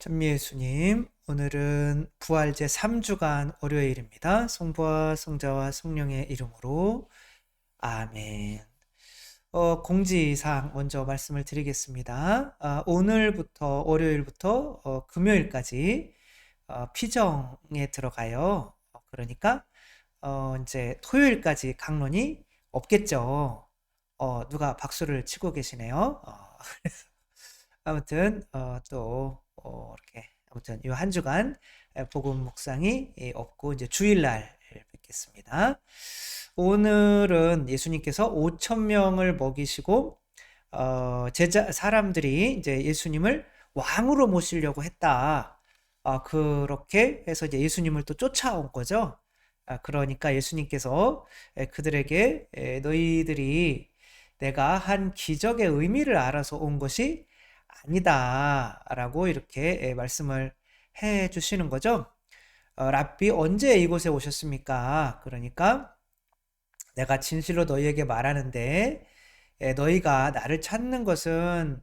찬미예수님, 오늘은 부활제 3주간 월요일입니다. 성부와 성자와 성령의 이름으로 아멘. 공지사항 먼저 말씀을 드리겠습니다. 오늘부터 월요일부터 금요일까지 피정에 들어가요. 그러니까 이제 토요일까지 강론이 없겠죠. 누가 박수를 치고 계시네요. 아무튼 또 이렇게 아무튼 이 한 주간 복음 묵상이 없고 이제 주일날 뵙겠습니다. 오늘은 예수님께서 5천 명을 먹이시고 제자 사람들이 이제 예수님을 왕으로 모시려고 했다. 그렇게 해서 이제 예수님을 또 쫓아온 거죠. 그러니까 예수님께서 그들에게 너희들이 내가 한 기적의 의미를 알아서 온 것이 아니다라고 이렇게 말씀을 해 주시는 거죠. 랍비 언제 이곳에 오셨습니까? 그러니까 내가 진실로 너희에게 말하는데 너희가 나를 찾는 것은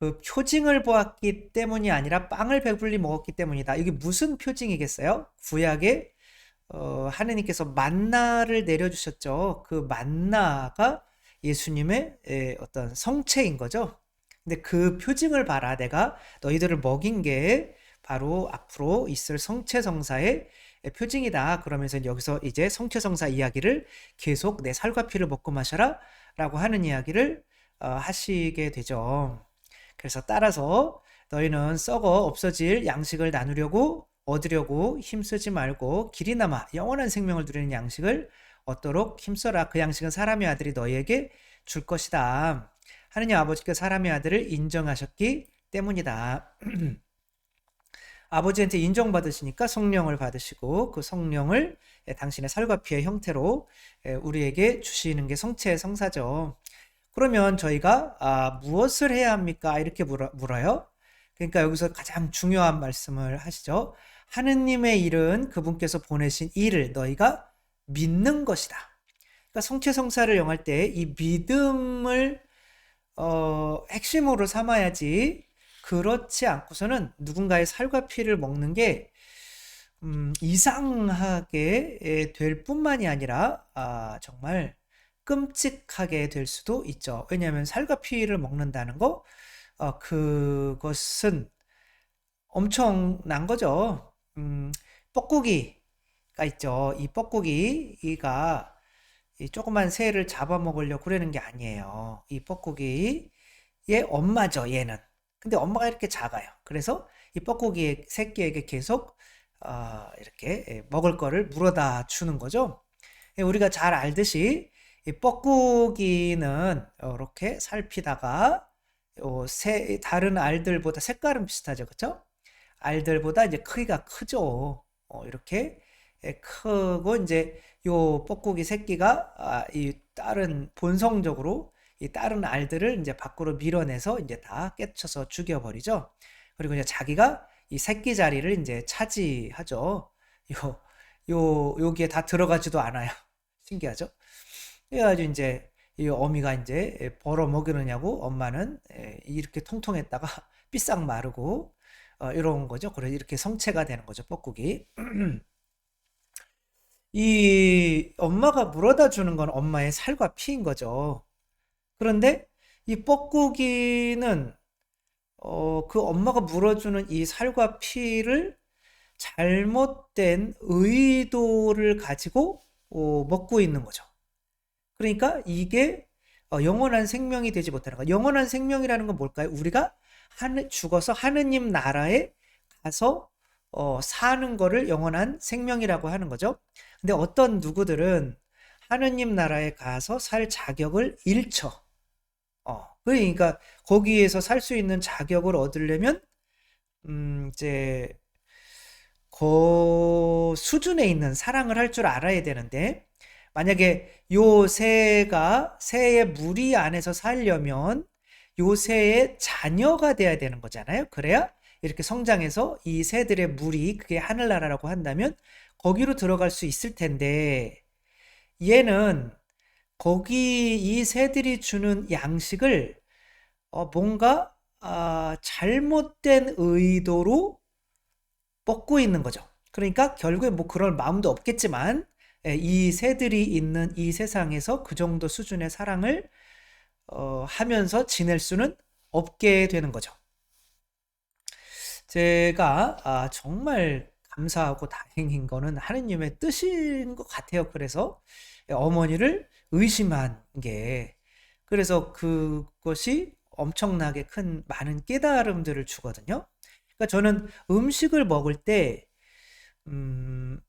그 표징을 보았기 때문이 아니라 빵을 배불리 먹었기 때문이다. 이게 무슨 표징이겠어요? 구약에 하느님께서 만나를 내려주셨죠. 그 만나가 예수님의 어떤 성체인 거죠. 근데 그 표징을 봐라. 내가 너희들을 먹인 게 바로 앞으로 있을 성체성사의 표징이다. 그러면서 여기서 이제 성체성사 이야기를 계속 내 살과 피를 먹고 마셔라 라고 하는 이야기를 하시게 되죠. 그래서 따라서 너희는 썩어 없어질 양식을 나누려고 얻으려고 힘쓰지 말고 길이 남아 영원한 생명을 누리는 양식을 얻도록 힘써라. 그 양식은 사람의 아들이 너희에게 줄 것이다. 하느님 아버지께 사람의 아들을 인정하셨기 때문이다. 아버지한테 인정받으시니까 성령을 받으시고 그 성령을 당신의 살과 피의 형태로 우리에게 주시는 게 성체의 성사죠. 그러면 저희가 무엇을 해야 합니까? 이렇게 물어요. 그러니까 여기서 가장 중요한 말씀을 하시죠. 하느님의 일은 그분께서 보내신 일을 너희가 믿는 것이다. 그러니까 성체성사를 영할 때 이 믿음을 핵심으로 삼아야지, 그렇지 않고서는 누군가의 살과 피를 먹는 게 이상하게 될 뿐만이 아니라 정말 끔찍하게 될 수도 있죠. 왜냐하면 살과 피를 먹는다는 거, 그것은 엄청난 거죠. 뻐꾸기가 있죠. 이 뻐꾸기가 이 조그만 새를 잡아먹으려고 그러는 게 아니에요. 이 뻐꾸기의 엄마죠, 얘는. 근데 엄마가 이렇게 작아요. 그래서 이 뻐꾸기의 새끼에게 계속 이렇게 먹을 거를 물어다 주는 거죠. 우리가 잘 알듯이 이 뻐꾸기는 이렇게 살피다가 다른 알들보다 색깔은 비슷하죠, 그렇죠? 알들보다 이제 크기가 크죠. 이렇게 크고 이제 요 뻐꾸기 새끼가 이 다른 본성적으로 이 다른 알들을 이제 밖으로 밀어내서 이제 다 깨쳐서 죽여버리죠. 그리고 이제 자기가 이 새끼 자리를 이제 차지하죠. 여기에 다 들어가지도 않아요. 신기하죠? 그래가지고 이제 이 어미가 이제 벌어 먹이느냐고 엄마는 이렇게 통통했다가 삐싹 마르고 이런 거죠. 그래서 이렇게 성체가 되는 거죠, 뻐꾸기. 이 엄마가 물어다 주는 건 엄마의 살과 피인 거죠. 그런데 이 뻐꾸기는 그 엄마가 물어주는 이 살과 피를 잘못된 의도를 가지고 먹고 있는 거죠. 그러니까 이게 영원한 생명이 되지 못하는 거. 영원한 생명이라는 건 뭘까요? 우리가 죽어서 하느님 나라에 가서 사는 거를 영원한 생명이라고 하는 거죠. 근데 어떤 누구들은 하느님 나라에 가서 살 자격을 잃죠. 그러니까 거기에서 살 수 있는 자격을 얻으려면 이제 그 수준에 있는 사랑을 할 줄 알아야 되는데, 만약에 요 새의 무리 안에서 살려면 요 새의 자녀가 돼야 되는 거잖아요. 그래야 이렇게 성장해서 이 새들의 무리, 그게 하늘나라라고 한다면 거기로 들어갈 수 있을 텐데, 얘는 거기 이 새들이 주는 양식을 뭔가 잘못된 의도로 먹고 있는 거죠. 그러니까 결국에 뭐 그럴 마음도 없겠지만 이 새들이 있는 이 세상에서 그 정도 수준의 사랑을 하면서 지낼 수는 없게 되는 거죠. 제가 정말 감사하고 다행인 거는 하느님의 뜻인 것 같아요. 그래서 어머니를 의심한 게, 그래서 그것이 엄청나게 큰 많은 깨달음들을 주거든요. 그러니까 저는 음식을 먹을 때 음,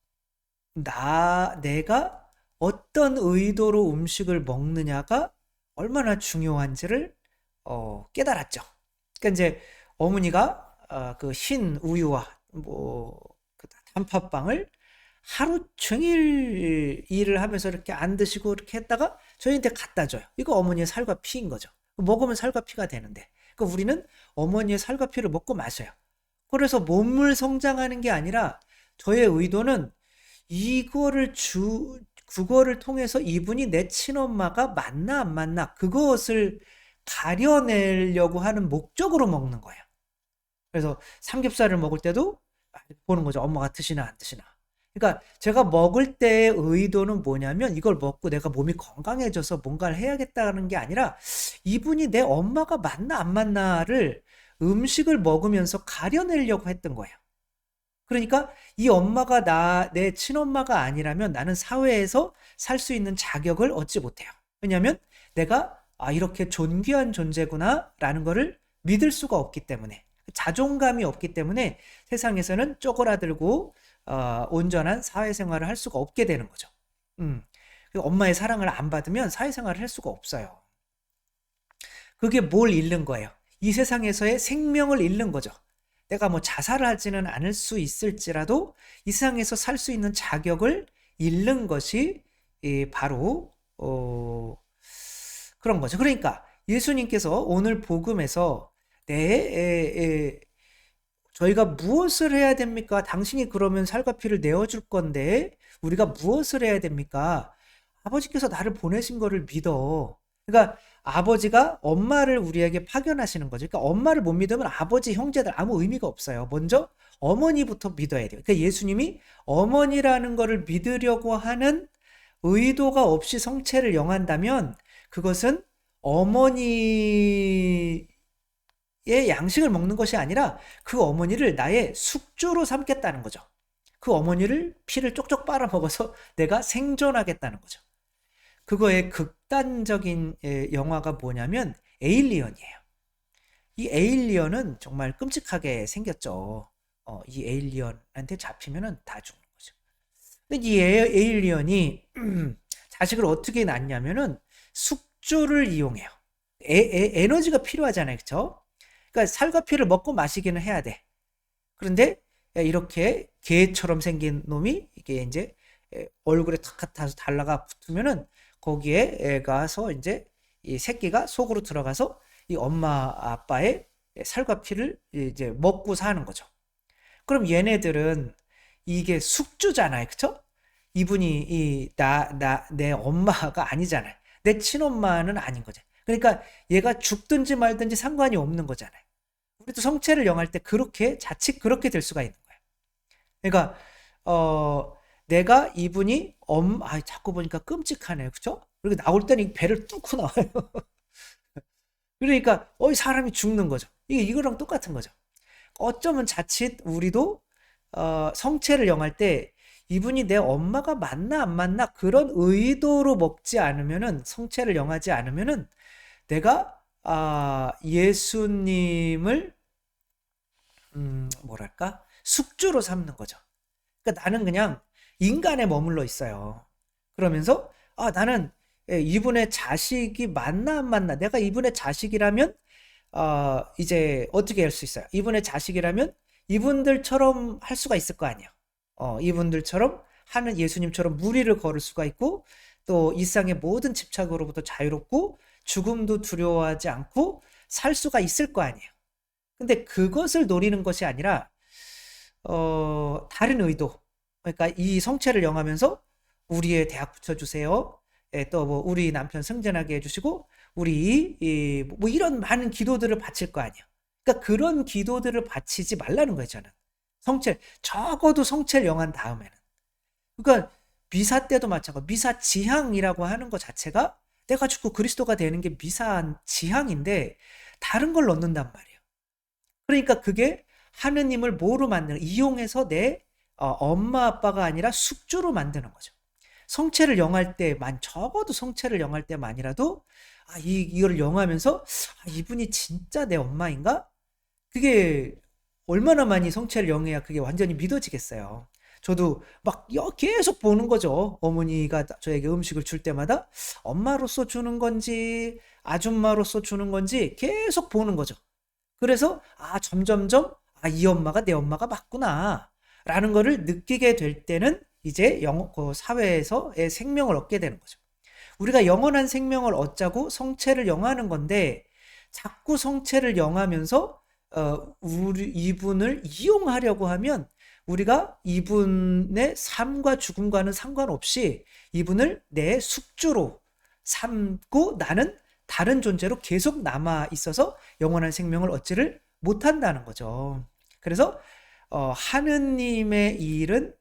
내가 어떤 의도로 음식을 먹느냐가 얼마나 중요한지를 깨달았죠. 그러니까 이제 어머니가 그 흰 우유와 그 단팥빵을 하루 종일 일을 하면서 이렇게 안 드시고 이렇게 했다가 저희한테 갖다 줘요. 이거 어머니의 살과 피인 거죠. 먹으면 살과 피가 되는데. 그러니까 우리는 어머니의 살과 피를 먹고 마셔요. 그래서 몸을 성장하는 게 아니라 저의 의도는 그거를 통해서 이분이 내 친엄마가 맞나 안 맞나 그것을 가려내려고 하는 목적으로 먹는 거예요. 그래서 삼겹살을 먹을 때도 보는 거죠. 엄마가 드시나 안 드시나. 그러니까 제가 먹을 때의 의도는 뭐냐면 이걸 먹고 내가 몸이 건강해져서 뭔가를 해야겠다는 게 아니라 이분이 내 엄마가 맞나 안 맞나를 음식을 먹으면서 가려내려고 했던 거예요. 그러니까 이 엄마가 내 친엄마가 아니라면 나는 사회에서 살 수 있는 자격을 얻지 못해요. 왜냐하면 내가 이렇게 존귀한 존재구나 라는 거를 믿을 수가 없기 때문에, 자존감이 없기 때문에 세상에서는 쪼그라들고 온전한 사회생활을 할 수가 없게 되는 거죠. 엄마의 사랑을 안 받으면 사회생활을 할 수가 없어요. 그게 뭘 잃는 거예요? 이 세상에서의 생명을 잃는 거죠. 내가 뭐 자살을 하지는 않을 수 있을지라도 이 세상에서 살 수 있는 자격을 잃는 것이 바로 그런 거죠. 그러니까 예수님께서 오늘 복음에서 저희가 무엇을 해야 됩니까? 당신이 그러면 살과 피를 내어줄 건데 우리가 무엇을 해야 됩니까? 아버지께서 나를 보내신 거를 믿어. 그러니까 아버지가 엄마를 우리에게 파견하시는 거죠. 그러니까 엄마를 못 믿으면 아버지, 형제들 아무 의미가 없어요. 먼저 어머니부터 믿어야 돼요. 그러니까 예수님이 어머니라는 거를 믿으려고 하는 의도가 없이 성체를 영한다면 그것은 어머니의 양식을 먹는 것이 아니라 그 어머니를 나의 숙주로 삼겠다는 거죠. 그 어머니를 피를 쪽쪽 빨아먹어서 내가 생존하겠다는 거죠. 그거의 극단적인 영화가 뭐냐면 에일리언이에요. 이 에일리언은 정말 끔찍하게 생겼죠. 이 에일리언한테 잡히면은 다 죽는 거죠. 근데 이 에일리언이 자식을 어떻게 낳냐면은 숙주를 이용해요. 에너지가 필요하잖아요, 그렇죠? 그러니까 살과 피를 먹고 마시기는 해야 돼. 그런데 이렇게 개처럼 생긴 놈이 이게 이제 얼굴에 탁 타서 달라가 붙으면은 거기에 가서 이제 이 새끼가 속으로 들어가서 이 엄마 아빠의 살과 피를 이제 먹고 사는 거죠. 그럼 얘네들은 이게 숙주잖아요, 그쵸? 이분이 내 엄마가 아니잖아요. 내 친엄마는 아닌 거죠. 그러니까 얘가 죽든지 말든지 상관이 없는 거잖아요. 우리도 성체를 영할 때 자칫 그렇게 될 수가 있는 거예요. 그러니까 내가 이분이 자꾸 보니까 끔찍하네요. 그쵸? 그리고 나올 때는 이 배를 뚫고 나와요. 그러니까 사람이 죽는 거죠. 이거랑 똑같은 거죠. 어쩌면 자칫 우리도 성체를 영할 때 이분이 내 엄마가 맞나 안 맞나 그런 의도로 먹지 않으면은, 성체를 영하지 않으면은 내가 예수님을 뭐랄까 숙주로 삼는 거죠. 그러니까 나는 그냥 인간에 머물러 있어요. 그러면서 나는 이분의 자식이 맞나 안 맞나, 내가 이분의 자식이라면 이제 어떻게 할 수 있어요? 이분의 자식이라면 이분들처럼 할 수가 있을 거 아니에요. 이분들처럼 하는, 예수님처럼 무리를 걸을 수가 있고 또 일상의 모든 집착으로부터 자유롭고 죽음도 두려워하지 않고 살 수가 있을 거 아니에요. 근데 그것을 노리는 것이 아니라 다른 의도, 그러니까 이 성체를 영하면서 우리의 대학 붙여주세요. 또 뭐 우리 남편 승진하게 해주시고 우리 뭐 이런 많은 기도들을 바칠 거 아니에요. 그러니까 그런 기도들을 바치지 말라는 거예요, 저는. 적어도 성체를 영한 다음에는. 그러니까 미사 때도 마찬가지고 미사 지향이라고 하는 것 자체가 내가 죽고 그리스도가 되는 게 미사 지향인데 다른 걸 넣는단 말이에요. 그러니까 그게 하느님을 뭐로 만드는, 이용해서 내 엄마 아빠가 아니라 숙주로 만드는 거죠. 성체를 영할 때만, 적어도 성체를 영할 때만이라도 이거를 영하면서 이분이 진짜 내 엄마인가? 그게 얼마나 많이 성체를 영해야 그게 완전히 믿어지겠어요. 저도 막 계속 보는 거죠. 어머니가 저에게 음식을 줄 때마다 엄마로서 주는 건지 아줌마로서 주는 건지 계속 보는 거죠. 그래서 점점점 이 엄마가 내 엄마가 맞구나 라는 거를 느끼게 될 때는 이제 그 사회에서의 생명을 얻게 되는 거죠. 우리가 영원한 생명을 얻자고 성체를 영하는 건데 자꾸 성체를 영하면서 이분을 이용하려고 하면 우리가 이분의 삶과 죽음과는 상관없이 이분을 내 숙주로 삼고 나는 다른 존재로 계속 남아 있어서 영원한 생명을 얻지를 못한다는 거죠. 그래서 하느님의 일은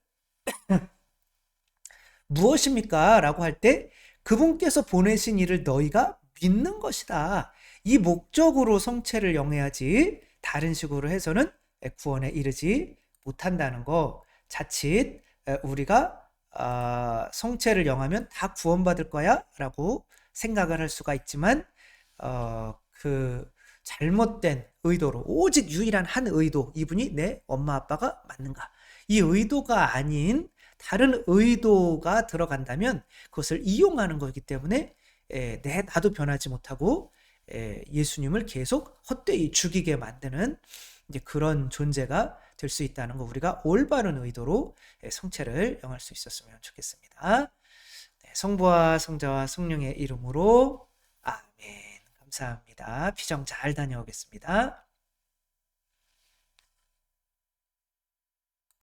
무엇입니까? 라고 할 때 그분께서 보내신 일을 너희가 믿는 것이다. 이 목적으로 성체를 영해야지 다른 식으로 해서는 구원에 이르지 못한다는 거. 자칫 우리가 성체를 영하면 다 구원받을 거야 라고 생각을 할 수가 있지만 그 잘못된 의도로, 오직 유일한 한 의도, 이분이 내 엄마 아빠가 맞는가, 이 의도가 아닌 다른 의도가 들어간다면 그것을 이용하는 거기 때문에 나도 변하지 못하고 예수님을 계속 헛되이 죽이게 만드는 이제 그런 존재가 될 수 있다는 거, 우리가 올바른 의도로 성체를 영할 수 있었으면 좋겠습니다. 성부와 성자와 성령의 이름으로 아멘. 감사합니다. 피정 잘 다녀오겠습니다.